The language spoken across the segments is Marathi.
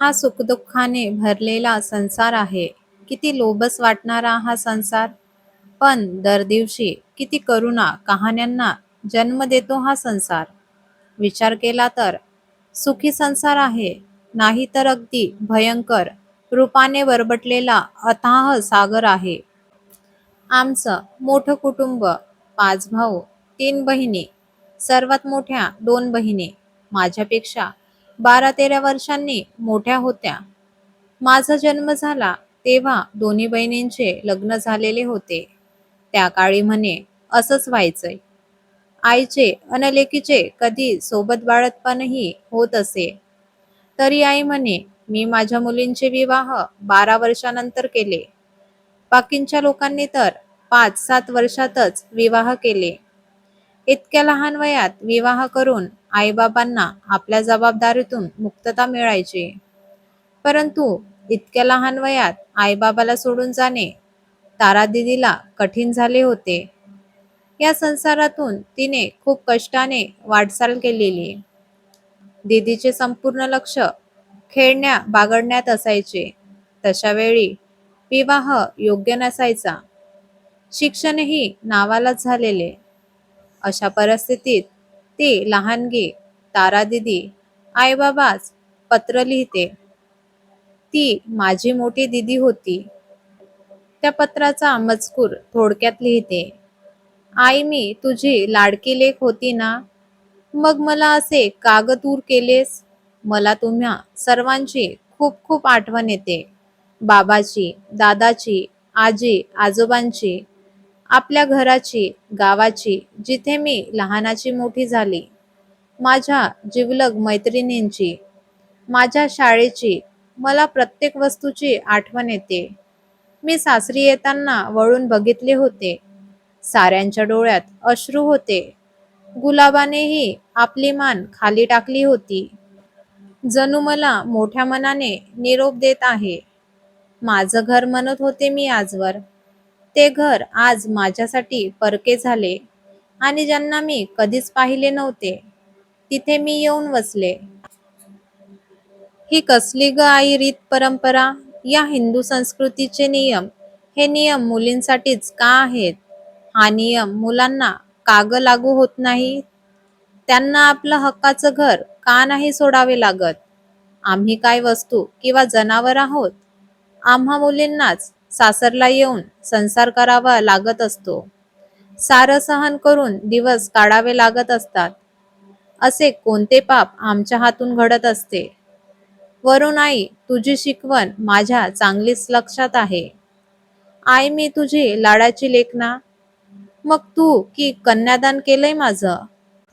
हा सुखदुःखाने भरलेला संसार आहे. किती लोभस वाटणारा हा संसार, पण दर दिवशी किती करुणा कहाण्यांना जन्म देतो हा संसार. विचार केला तर सुखी संसार आहे, नाही तर अगदी भयंकर रूपाने बरबटलेला अथाह सागर आहे. आमचं मोठं कुटुंब, 5 भाऊ, 3 बहिणी. सर्वात मोठ्या 2 बहिणी माझ्यापेक्षा 12-13 वर्षांनी मोठ्या होत्या. माझा जन्म झाला तेव्हा दोन्ही बहिणींचे लग्न झालेले होते. त्या काळी म्हणे असंच व्हायचंय. आईचे अन लेकीचे कधी सोबत बाळंतपणही होत असे. तरी आई म्हणे मी माझ्या मुलींचे विवाह 12 वर्षानंतर केले. बाकींच्या लोकांनी तर 5-7 वर्षातच विवाह केले. इतक्या लहान वयात विवाह करून आईबाबांना आपल्या जबाबदारीतून मुक्तता मिळायची. परंतु इतक्या लहान वयात आईबाबाला सोडून जाणे तारा दीदीला कठीण झाले होते. या संसारातून तिने खूप कष्टाने वाटचाल केलेली. दीदीचे संपूर्ण लक्ष खेळण्या बागडण्यात असायचे. तशा वेळी विवाह योग्य नसायचा. शिक्षणही नावालाच झालेले. अशा परिस्थितीत ती लहानगी तारा दीदी आईबाबास पत्र लिहिते. ती माझी मोठी दीदी होती. त्या पत्राचा मजकूर थोडक्यात लिहिते. आई, मी तुझी लाडकी लेक होती ना, मग मला असे का ग दूर केलेस? मला तुम्हा सर्वांची खूप खूप आठवण येते. बाबाची, दादाची, आजी आजोबांची, आपल्या घराची, गावाची, जिथे मी लहानाची मोठी झाली, माझ्या जिवलग मैत्रिणींची, माझ्या शाळेची. मला प्रत्येक वस्तूची आठवण येते. मी सासरी येताना वळून बघितले होते. साऱ्यांच्या डोळ्यात अश्रू होते. गुलाबानेही आपली मान खाली टाकली होती. जणू मला मोठ्या मनाने निरोप देत आहे. माझं घर म्हणत होते मी आजवर. ते घर आज माझ्यासाठी परके झाले आणि ज्यांना मी कधीच पाहिले नव्हते, तिथे मी येऊन वसले. ही कसली ग आई रीत परंपरा? या हिंदू संस्कृतीचे नियम, हे नियम मुलींसाठीच का आहेत? हा नियम मुलांना का ग लागू होत नाही? त्यांना आपलं हक्काचं घर का नाही सोडावे लागत? आम्ही काय वस्तू किंवा जनावर आहोत? आम्हा मुलींनाच सासरला येऊन संसार करावा लागत असतो. सारं सहन करून दिवस काढावे लागत असतात. असे कोणते पाप आमच्या हातून घडत असते? वरून आई, तुझी शिकवण माझ्या चांगलीच लक्षात आहे. आई, मी तुझी लाडाची लेक ना? मग तू की कन्यादान केलंय माझं?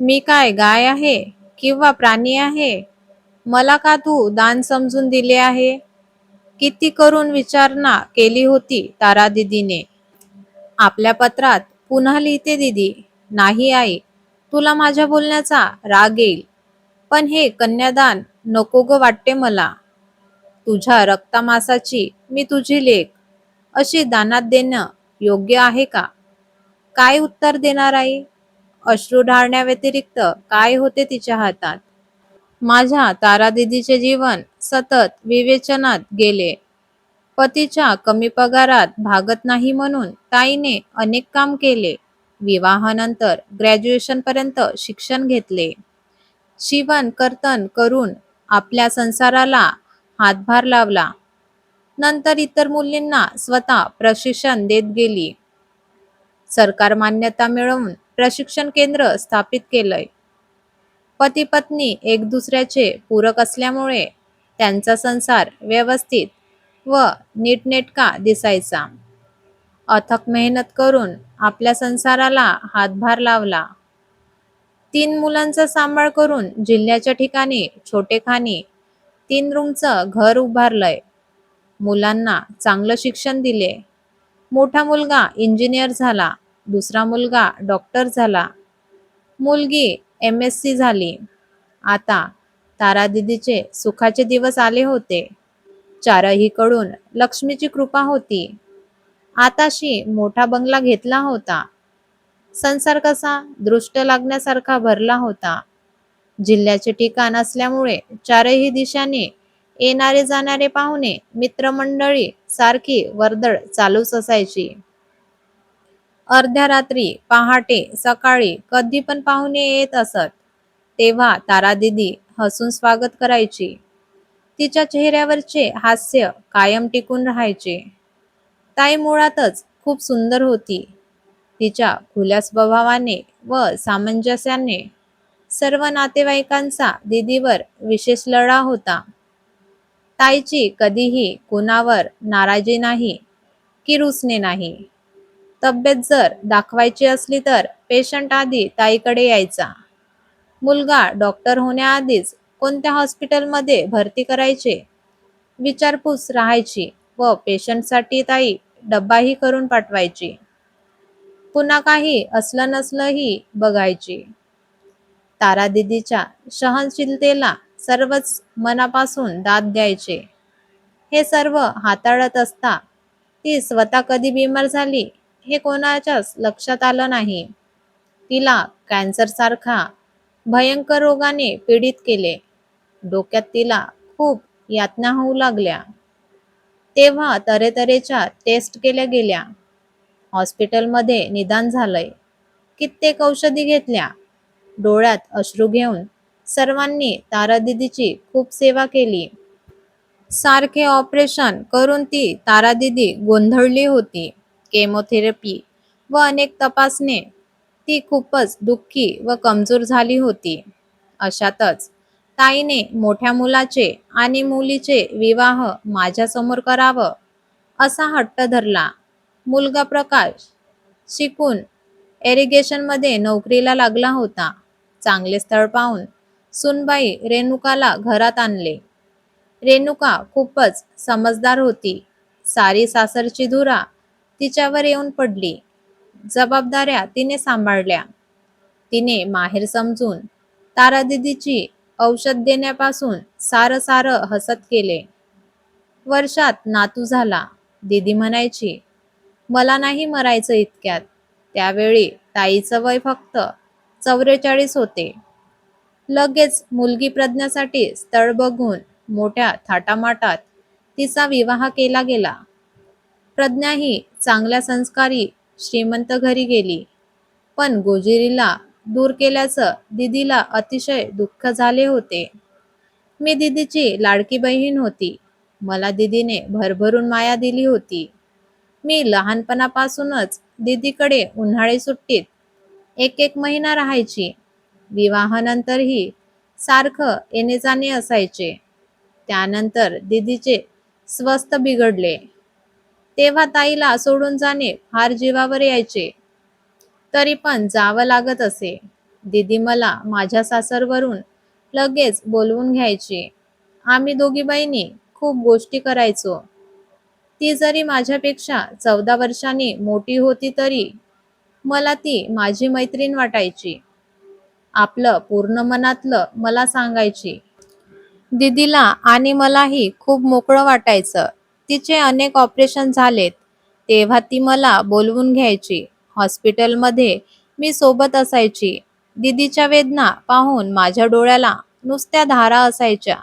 मी काय गाय आहे किंवा प्राणी आहे? मला का तू दान समजून दिले आहे? किती करून विचारणा केली होती तारा दीदीने. आपल्या पत्रात पुन्हा लिहिते दीदी, नाही आई, तुला माझ्या बोलण्याचा राग येईल, पण हे कन्यादान नको ग वाटते मला. तुझ्या रक्तामासाची मी तुझी लेक, अशी दानात देणं योग्य आहे का? काय उत्तर देणार आई? अश्रू ढाळण्याव्यतिरिक्त काय होते तिच्या हातात? माझ्या तारा दीदीचे जीवन सतत विवेचनात गेले. पतीच्या कमी पगारात भागत नाही म्हणून ताईने अनेक काम केले. विवाहानंतर ग्रॅज्युएशन पर्यंत शिक्षण घेतले. शिवण कर्तन करून आपल्या संसाराला हातभार लावला. नंतर इतर मुलींना स्वतः प्रशिक्षण देत गेली. सरकार मान्यता मिळवून प्रशिक्षण केंद्र स्थापित केलंय. पती पत्नी एक दुसऱ्याचे पूरक असल्यामुळे त्यांचा संसार व्यवस्थित व नीटनेटका दिसायचा. अथक मेहनत करून आपल्या संसाराला हातभार लावला. 3 मुलांचा सांभाळ करून जिल्ह्याच्या ठिकाणी छोटेखानी 3 रूमचं घर उभारलंय. मुलांना चांगलं शिक्षण दिले. मोठा मुलगा इंजिनियर झाला, दुसरा मुलगा डॉक्टर झाला, मुलगी MSc झाली. आता तारा दीदीचे सुखाचे दिवस आले होते. चारहीकडून लक्ष्मीची कृपा होती. आताशी मोठा बंगला घेतला होता. संसार कसा दृष्ट लागण्यासारखा भरला होता. जिल्ह्याचे ठिकाण असल्यामुळे चारही दिशांनी येणारे जाणारे पाहुणे, मित्रमंडळी सारखी वर्दळ चालूच असायची. अर्ध्या रात्री, पहाटे, सकाळी कधी पण पाहुणे येत असत. तेव्हा तारादीदी हसून स्वागत करायची. तिच्या चेहऱ्यावरचे हास्य कायम टिकून राहायचे. ताई मुळातच खूप सुंदर होती. तिच्या खुल्या स्वभावाने व सामंजस्याने सर्व नातेवाईकांचा दीदीवर विशेष लढा होता. ताईची कधीही कुणावर नाराजी नाही की रुसणे नाही. तब्येत जर दाखवायची असली तर पेशंट आधी ताईकडे यायचा. मुलगा डॉक्टर होण्याआधीच कोणत्या हॉस्पिटलमध्ये भरती करायचे विचारपूस राहायची व पेशंटसाठी ताई डब्बाही करून पाठवायची. पुन्हा काही असलं नसलंही बघायची. तारादीदीच्या सहनशीलतेला सर्वच मनापासून दाद द्यायचे. हे सर्व हाताळत असता ती स्वतः कधी बिमार झाली हे कोणाच्याच लक्षात आलं नाही. तिला कॅन्सरसारखा भयंकर रोगाने पीडित केले. डोक्यात तिला खूप यातना होऊ लागल्या. तेव्हा तऱ्हेतऱ्हेच्या टेस्ट केल्या गेल्या. हॉस्पिटलमध्ये निदान झालंय. कित्येक औषधी घेतल्या. डोळ्यात अश्रू घेऊन सर्वांनी तारादीदीची खूप सेवा केली. सारखे ऑपरेशन करून ती तारादीदी गोंधळली होती. केमोथेरपी व अनेक तपासणे. ती खूपच दुःखी व कमजोर झाली होती. अशातच ताईने मोठ्या मुलाचे आणि मुलीचे विवाह माझ्यासमोर करावं असा हट्ट धरला. मुलगा प्रकाश शिकून एरिगेशनमध्ये नोकरीला लागला होता. चांगले स्थळ पाहून सूनबाई रेणुकाला घरात आणले. रेणुका खूपच समजदार होती. सारी सासरची धुरा तिच्यावर येऊन पडली. जबाबदाऱ्या तिने सांभाळल्या. तिने माहेर समजून तारादीदीची औषध देण्यापासून सारं हसत केले. वर्षात नातू झाला. दीदी म्हणायची, मला नाही मरायचं इतक्यात. त्यावेळी ताईचं वय फक्त 44 होते. लगेच मुलगी प्रज्ञासाठी स्थळ बघून मोठ्या थाटामाटात तिचा विवाह केला गेला. प्रज्ञा ही चांगल्या संस्कारी श्रीमंत घरी गेली. पण गोजिरीला दूर केल्याचं दीदीला अतिशय दुःख झाले होते. मी दीदीची लाडकी बहीण होती. मला दीदीने भरभरून माया दिली होती. मी लहानपणापासूनच दीदीकडे उन्हाळी सुट्टीत एक महिना राहायची. विवाहानंतरही सारखं येणे जाणे असायचे. त्यानंतर दीदीचे स्वास्थ्य बिघडले. तेव्हा ताईला सोडून जाणे फार जीवावर यायचे. तरी पण जावं लागत असे. दीदी मला माझ्या सासरवरून लगेच बोलवून घ्यायची. आम्ही दोघी बहिणी खूप गोष्टी करायचो. ती जरी माझ्यापेक्षा 14 वर्षांनी मोठी होती तरी मला ती माझी मैत्रीण वाटायची. आपलं पूर्ण मनातलं मला सांगायची. दीदीला आणि मलाही खूप मोकळं वाटायचं. तिचे अनेक ऑपरेशन झालेत. तेव्हा ती मला बोलवून घ्यायची. हॉस्पिटलमध्ये मी सोबत असायची. दीदीच्या वेदना पाहून माझ्या डोळ्याला नुसत्या धारा असायच्या.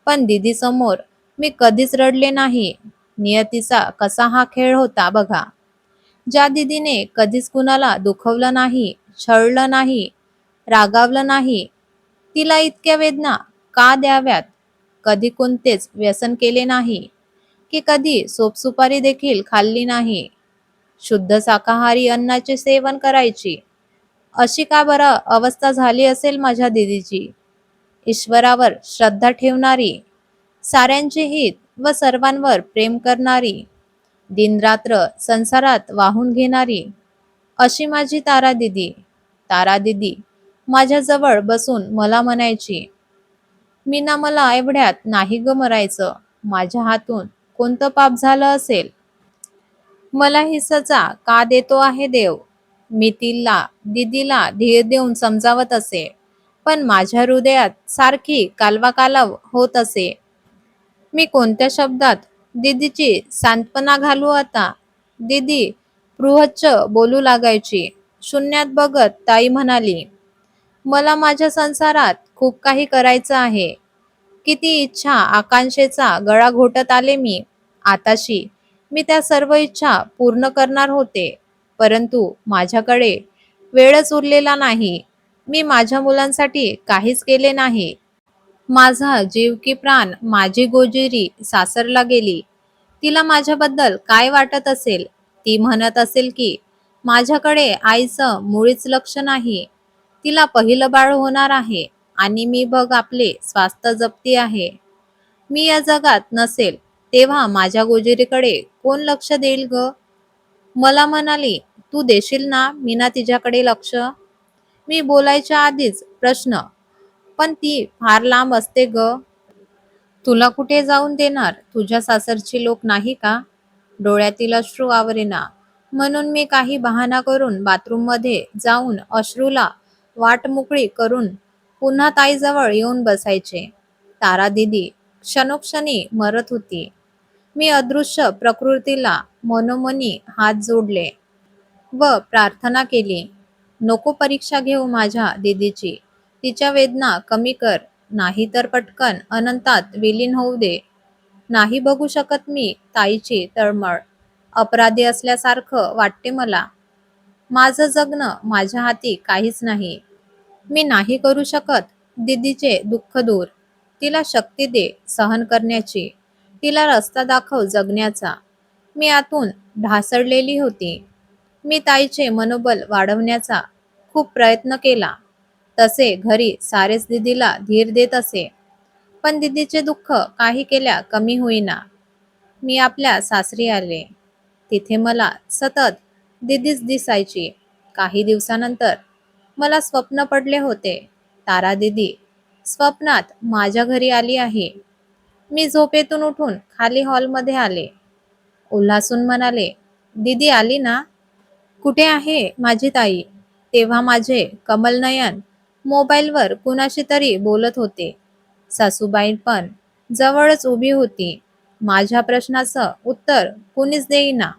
पण दीदीसमोर मी कधीच रडले नाही. नियतीचा कसा हा खेळ होता बघा. ज्या दीदीने कधीच कुणाला दुखवलं नाही, छळलं नाही, रागावलं नाही, तिला इतक्या वेदना का द्याव्यात? कधी कोणतेच व्यसन केले नाही की कधी सोपसुपारी देखील खाल्ली नाही. शुद्ध शाकाहारी अन्नाचे सेवन करायची. अशी का बरं अवस्था झाली असेल माझ्या दीदीची? ईश्वरावर श्रद्धा ठेवणारी, साऱ्यांचे हित व सर्वांवर प्रेम करणारी, दिनरात्र संसारात वाहून घेणारी अशी माझी तारादीदी. तारादीदी माझ्याजवळ बसून मला म्हणायची, मीना मला एवढ्यात नाही ग मरायचं. माझ्या हातून कोणतं पाप झालं असेल? मला ही सजा का देतो आहे देव? मी तिला दीदीला धीर देऊन समजावत असे. पण माझ्या हृदयात सारखी कालवाकालव होत असे. मी कोणत्या शब्दात दीदीची सांत्वना घालू आता? दीदी पृच्छ् बोलू लागायची. शून्यात बघत ताई म्हणाली, मला माझ्या संसारात खूप काही करायचं आहे. किती इच्छा आकांक्षेचा गळा घोटत आले मी आताशी. मी त्या सर्व इच्छा पूर्ण करणार होते, परंतु माझ्याकडे वेळच उरलेला नाही. मी माझ्या मुलांसाठी काहीच केले नाही. माझा जीव की प्राण माझी गोजिरी सासरला गेली. तिला माझ्याबद्दल काय वाटत असेल? ती म्हणत असेल की माझ्याकडे आईचं मुळीच लक्ष नाही. तिला पहिलं बाळ होणार आहे आणि मी बघ आपले स्वास्थ्य जपती आहे. मी या जगात नसेल तेव्हा माझ्या गोजिरीकडे कोण लक्ष देईल ग? मला म्हणाली, तू देशील ना मीना तिच्याकडे लक्ष? मी बोलायच्या आधीच प्रश्न, पण ती फार लांब असते ग. तुला कुठे जाऊन देणार? तुझ्या सासरची लोक नाही का? डोळ्यातील अश्रू आवरेना म्हणून मी काही बहाणा करून बाथरूममध्ये जाऊन अश्रूला वाट मोकळी करून पुन्हा ताईजवळ येऊन बसायचे. तारा दिदी क्षणोक्षणी मरत होती. मी अदृश्य प्रकृतीला मनोमनी हात जोडले व प्रार्थना केली, नको परीक्षा घेऊ माझ्या दीदीची. तिच्या वेदना कमी कर, नाही तर पटकन अनंतात विलीन होऊ दे. नाही बघू शकत मी ताईची तळमळ. अपराधी असल्यासारखं वाटते मला. माझं जगणं माझ्या हाती काहीच नाही. मी नाही करू शकत दीदीचे दुःख दूर. तिला शक्ती दे सहन करण्याची. तिला रस्ता दाखव जगण्याचा. मी आतून ढासळलेली होती. मी ताईचे मनोबल वाढवण्याचा खूप प्रयत्न केला. तसे घरी सारेच दीदीला धीर देत असे. पण दीदीचे दुःख काही केल्या कमी होईना. मी आपल्या सासरी आले. तिथे मला सतत दीदीच दिसायची. काही दिवसानंतर मला स्वप्न पडले होते. तारा दीदी स्वप्नात माझ्या घरी आली आहे. मी झोपेतून उठून खाली हॉलमध्ये आले. उल्हासून म्हणाले, दीदी आली ना? कुठे आहे माझी ताई? तेव्हा माझे कमलनयन मोबाईलवर कुणाशी तरी बोलत होते. सासूबाई पण जवळच उभी होती. माझ्या प्रश्नाचं उत्तर कुणीच देईना.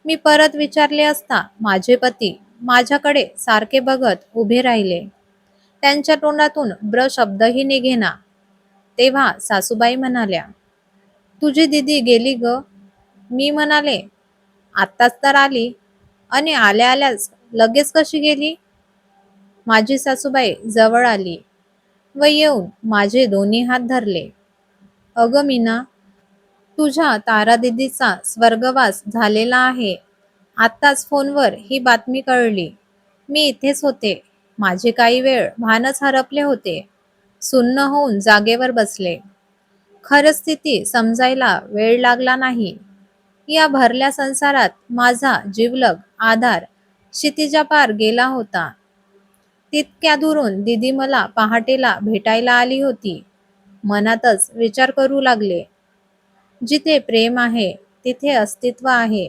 मी परत विचारले असता माझे पती माझ्याकडे सारखे बघत उभे राहिले. त्यांच्या तोंडातून ब्र शब्दही निघेना. तेव्हा सासूबाई म्हणाल्या, तुझी दीदी गेली ग. मी म्हणाले, आत्ताच तर आली आणि आल्या आल्याच लगेच कशी गेली? माझी सासूबाई जवळ आली व येऊन माझे दोन्ही हात धरले. अगं मीना, तुझ्या तारा दीदीचा स्वर्गवास झालेला आहे. आत्ताच फोनवर ही बातमी कळली. मी इथेच होते. माझे काही वेळ भानच हरपले होते. सुन्न होऊन जागेवर बसले. खरं स्थिती समजायला वेळ लागला नाही. या भरल्या संसारात माझा जिवलग आधार क्षितिजापार गेला होता. तितक्या दुरून दीदी मला पहाटेला भेटायला आली होती. मनातच विचार करू लागले, जिथे प्रेम आहे तिथे अस्तित्व आहे.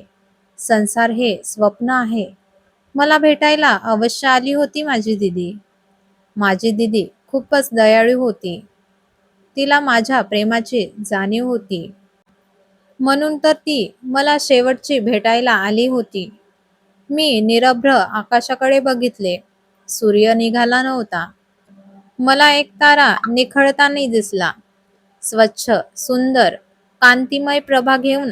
संसार हे स्वप्न आहे. मला भेटायला अवश्य आली होती माझी दीदी. माझी दीदी खूपच दयाळू होती. तिला माझ्या प्रेमाची जाणीव होती. म्हणून तर ती मला शेवटची भेटायला आली होती. मी निरभ्र आकाशाकडे बघितले. सूर्य निघाला नव्हता. मला एक तारा निखळताना दिसला. स्वच्छ, सुंदर, कांतिमय प्रभा घेऊन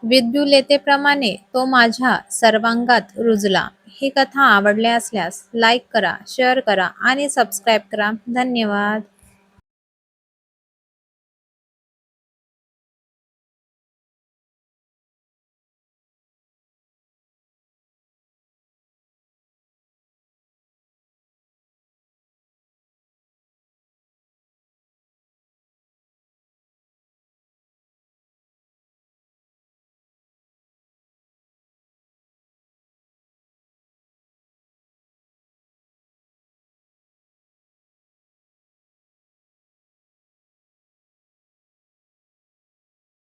विद्युल्लतेप्रमाणे तो माझ्या सर्वांगात रुजला. ही कथा आवडली असल्यास लाईक करा, शेअर करा आणि सबस्क्राईब करा. धन्यवाद.